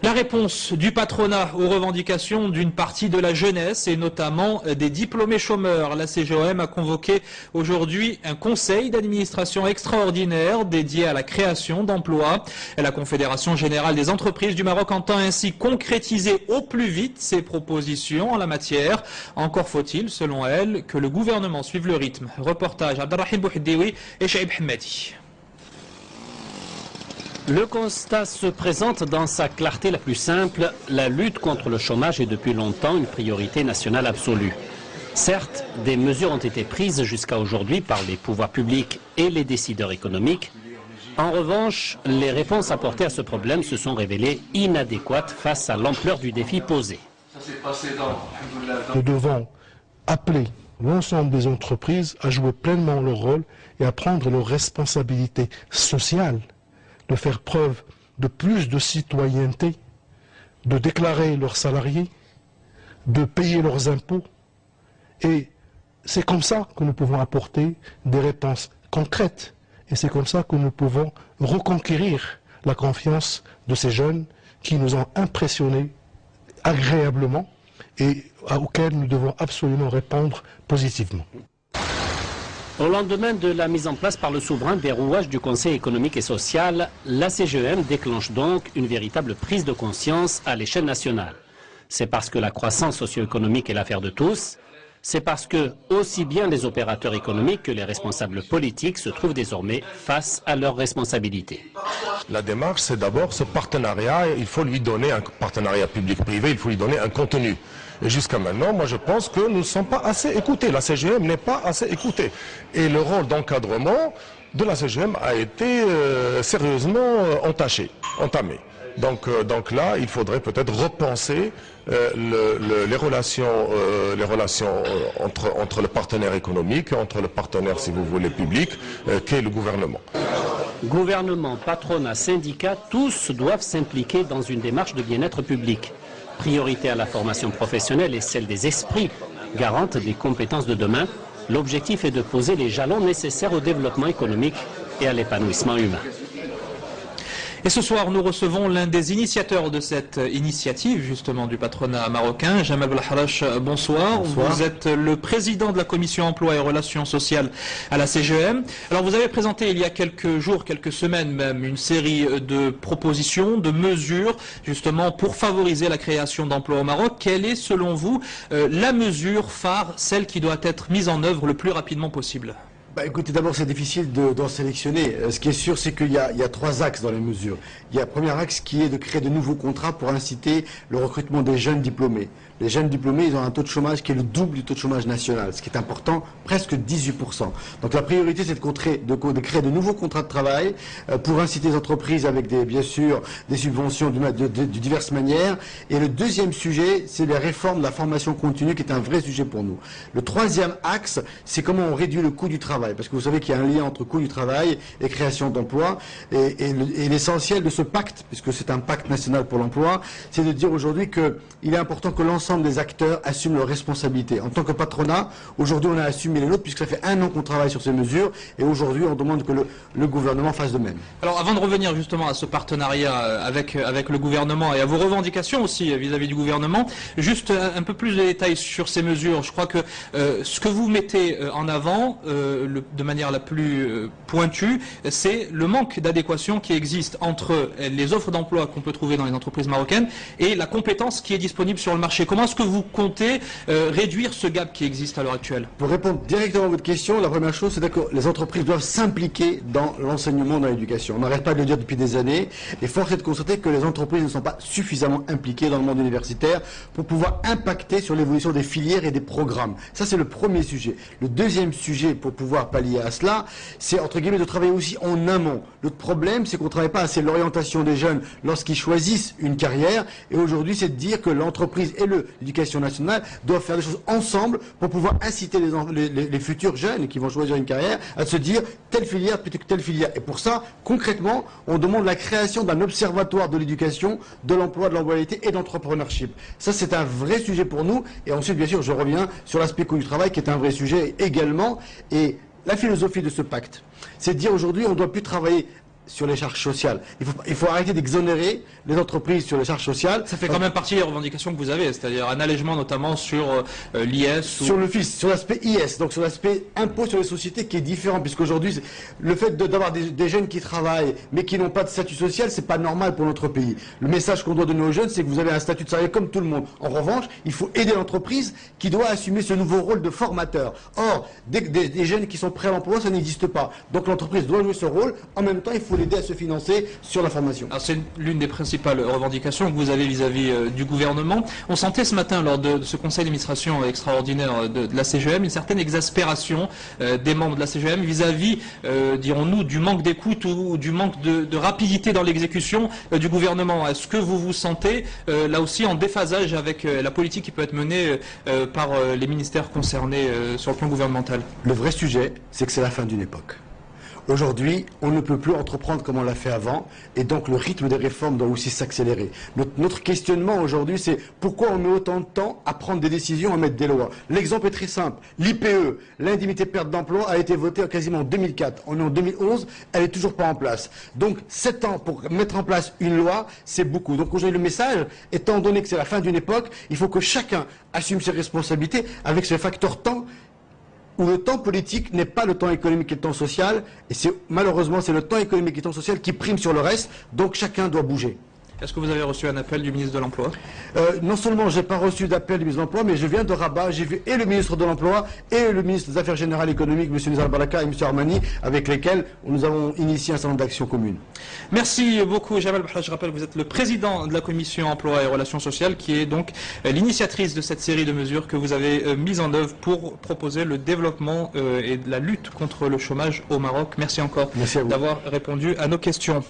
La réponse du patronat aux revendications d'une partie de la jeunesse et notamment des diplômés chômeurs. La CGOM a convoqué aujourd'hui un conseil d'administration extraordinaire dédié à la création d'emplois. La Confédération générale des entreprises du Maroc entend ainsi concrétiser au plus vite ses propositions en la matière. Encore faut-il, selon elle, que le gouvernement suive le rythme. Reportage Abdelrahim Bouhidioui et Shaib Hamadi. Le constat se présente dans sa clarté la plus simple. La lutte contre le chômage est depuis longtemps une priorité nationale absolue. Certes, des mesures ont été prises jusqu'à aujourd'hui par les pouvoirs publics et les décideurs économiques. En revanche, les réponses apportées à ce problème se sont révélées inadéquates face à l'ampleur du défi posé. Nous devons appeler l'ensemble des entreprises à jouer pleinement leur rôle et à prendre leurs responsabilités sociales, de faire preuve de plus de citoyenneté, de déclarer leurs salariés, de payer leurs impôts. Et c'est comme ça que nous pouvons apporter des réponses concrètes. Et c'est comme ça que nous pouvons reconquérir la confiance de ces jeunes qui nous ont impressionnés agréablement et auxquels nous devons absolument répondre positivement. Au lendemain de la mise en place par le souverain des rouages du Conseil économique et social, la CGEM déclenche donc une véritable prise de conscience à l'échelle nationale. C'est parce que la croissance socio-économique est l'affaire de tous. C'est parce que aussi bien les opérateurs économiques que les responsables politiques se trouvent désormais face à leurs responsabilités. La démarche, c'est d'abord ce partenariat. Il faut lui donner un partenariat public-privé, il faut lui donner un contenu. Et jusqu'à maintenant, moi je pense que nous ne sommes pas assez écoutés. La CGM n'est pas assez écoutée. Et le rôle d'encadrement de la CGM a été sérieusement entamé. Donc là, il faudrait peut-être repenser les relations entre le partenaire économique, entre le partenaire, si vous voulez, public, qu'est le gouvernement. Gouvernement, patronat, syndicats, tous doivent s'impliquer dans une démarche de bien-être public. Priorité à la formation professionnelle et celle des esprits, garante des compétences de demain. L'objectif est de poser les jalons nécessaires au développement économique et à l'épanouissement humain. Et ce soir, nous recevons l'un des initiateurs de cette initiative, justement, du patronat marocain, Jamal Belharache, bonsoir. Bonsoir. Vous êtes le président de la commission emploi et relations sociales à la CGEM. Alors, vous avez présenté il y a quelques jours, quelques semaines même, une série de propositions, de mesures, justement, pour favoriser la création d'emplois au Maroc. Quelle est, selon vous, la mesure phare, celle qui doit être mise en œuvre le plus rapidement possible ? Écoutez, d'abord c'est difficile d'en sélectionner. Ce qui est sûr, c'est qu'il y a trois axes dans les mesures. Il y a un premier axe qui est de créer de nouveaux contrats pour inciter le recrutement des jeunes diplômés. Les jeunes diplômés, ils ont un taux de chômage qui est le double du taux de chômage national, ce qui est important, presque 18%. Donc la priorité, c'est de créer de nouveaux contrats de travail pour inciter les entreprises avec bien sûr des subventions de diverses manières. Et le deuxième sujet, c'est la réforme de la formation continue, qui est un vrai sujet pour nous. Le troisième axe, c'est comment on réduit le coût du travail, parce que vous savez qu'il y a un lien entre coût du travail et création d'emplois. Et l'essentiel de ce pacte, puisque c'est un pacte national pour l'emploi, c'est de dire aujourd'hui qu'il est important que l'ensemble des acteurs assument leurs responsabilités. En tant que patronat, aujourd'hui on a assumé les nôtres, puisque ça fait 1 an qu'on travaille sur ces mesures, et aujourd'hui on demande que le gouvernement fasse de même. Alors avant de revenir justement à ce partenariat avec le gouvernement et à vos revendications aussi vis-à-vis du gouvernement, juste un peu plus de détails sur ces mesures. Je crois que ce que vous mettez en avant de manière la plus pointue, c'est le manque d'adéquation qui existe entre les offres d'emploi qu'on peut trouver dans les entreprises marocaines et la compétence qui est disponible sur le marché. Comment est-ce que vous comptez réduire ce gap qui existe à l'heure actuelle? Pour répondre directement à votre question, la première chose, c'est que les entreprises doivent s'impliquer dans l'enseignement, dans l'éducation. On n'arrête pas de le dire depuis des années, et force est de constater que les entreprises ne sont pas suffisamment impliquées dans le monde universitaire pour pouvoir impacter sur l'évolution des filières et des programmes. Ça, c'est le premier sujet. Le deuxième sujet, pour pouvoir pallier à cela, c'est, entre guillemets, de travailler aussi en amont. L'autre problème, c'est qu'on ne travaille pas assez l'orientation des jeunes lorsqu'ils choisissent une carrière, et aujourd'hui, c'est de dire que l'entreprise et l'éducation nationale doivent faire des choses ensemble pour pouvoir inciter les futurs jeunes qui vont choisir une carrière à se dire telle filière plutôt que telle filière. Et pour ça, concrètement, on demande la création d'un observatoire de l'éducation, de l'emploi, de l'employabilité et d'entrepreneurship. Ça, c'est un vrai sujet pour nous. Et ensuite, bien sûr, je reviens sur l'aspect coût du travail qui est un vrai sujet également. Et la philosophie de ce pacte, c'est de dire aujourd'hui, on ne doit plus travailler sur les charges sociales. Il faut arrêter d'exonérer les entreprises sur les charges sociales. Ça fait quand même partie des revendications que vous avez, c'est-à-dire un allègement notamment sur l'IS. Sur le FIS, sur l'aspect IS, donc sur l'aspect impôt sur les sociétés qui est différent, puisqu'aujourd'hui, le fait d'avoir des jeunes qui travaillent mais qui n'ont pas de statut social, c'est pas normal pour notre pays. Le message qu'on doit donner aux jeunes, c'est que vous avez un statut de salarié comme tout le monde. En revanche, il faut aider l'entreprise qui doit assumer ce nouveau rôle de formateur. Or, des jeunes qui sont prêts à l'emploi, ça n'existe pas. Donc l'entreprise doit jouer ce rôle. En même temps, il faut l'aider à se financer sur la formation. C'est l'une des principales revendications que vous avez vis-à-vis du gouvernement. On sentait ce matin, lors de ce conseil d'administration extraordinaire de la CGM, une certaine exaspération des membres de la CGM vis-à-vis, dirons-nous, du manque d'écoute ou du manque de rapidité dans l'exécution du gouvernement. Est-ce que vous vous sentez là aussi en déphasage avec la politique qui peut être menée par les ministères concernés sur le plan gouvernemental? Le vrai sujet, c'est que c'est la fin d'une époque. Aujourd'hui, on ne peut plus entreprendre comme on l'a fait avant, et donc le rythme des réformes doit aussi s'accélérer. Notre questionnement aujourd'hui, c'est pourquoi on met autant de temps à prendre des décisions, à mettre des lois. L'exemple est très simple. L'IPE, l'indemnité de perte d'emploi, a été votée quasiment en 2004. On est en 2011, elle n'est toujours pas en place. Donc 7 ans pour mettre en place une loi, c'est beaucoup. Donc aujourd'hui, le message, étant donné que c'est la fin d'une époque, il faut que chacun assume ses responsabilités avec ce facteur temps, où le temps politique n'est pas le temps économique et le temps social, et malheureusement c'est le temps économique et le temps social qui prime sur le reste, donc chacun doit bouger. Est-ce que vous avez reçu un appel du ministre de l'Emploi? Non seulement je n'ai pas reçu d'appel du ministre de l'Emploi, mais je viens de Rabat, j'ai vu et le ministre de l'Emploi et le ministre des Affaires Générales Économiques, M. Nizar Baraka et M. Armani, avec lesquels nous avons initié un certain nombre d'actions communes. Merci beaucoup, Jamal Bahla. Je rappelle que vous êtes le président de la Commission Emploi et Relations Sociales, qui est donc l'initiatrice de cette série de mesures que vous avez mises en œuvre pour proposer le développement et la lutte contre le chômage au Maroc. Merci encore d'avoir répondu à nos questions.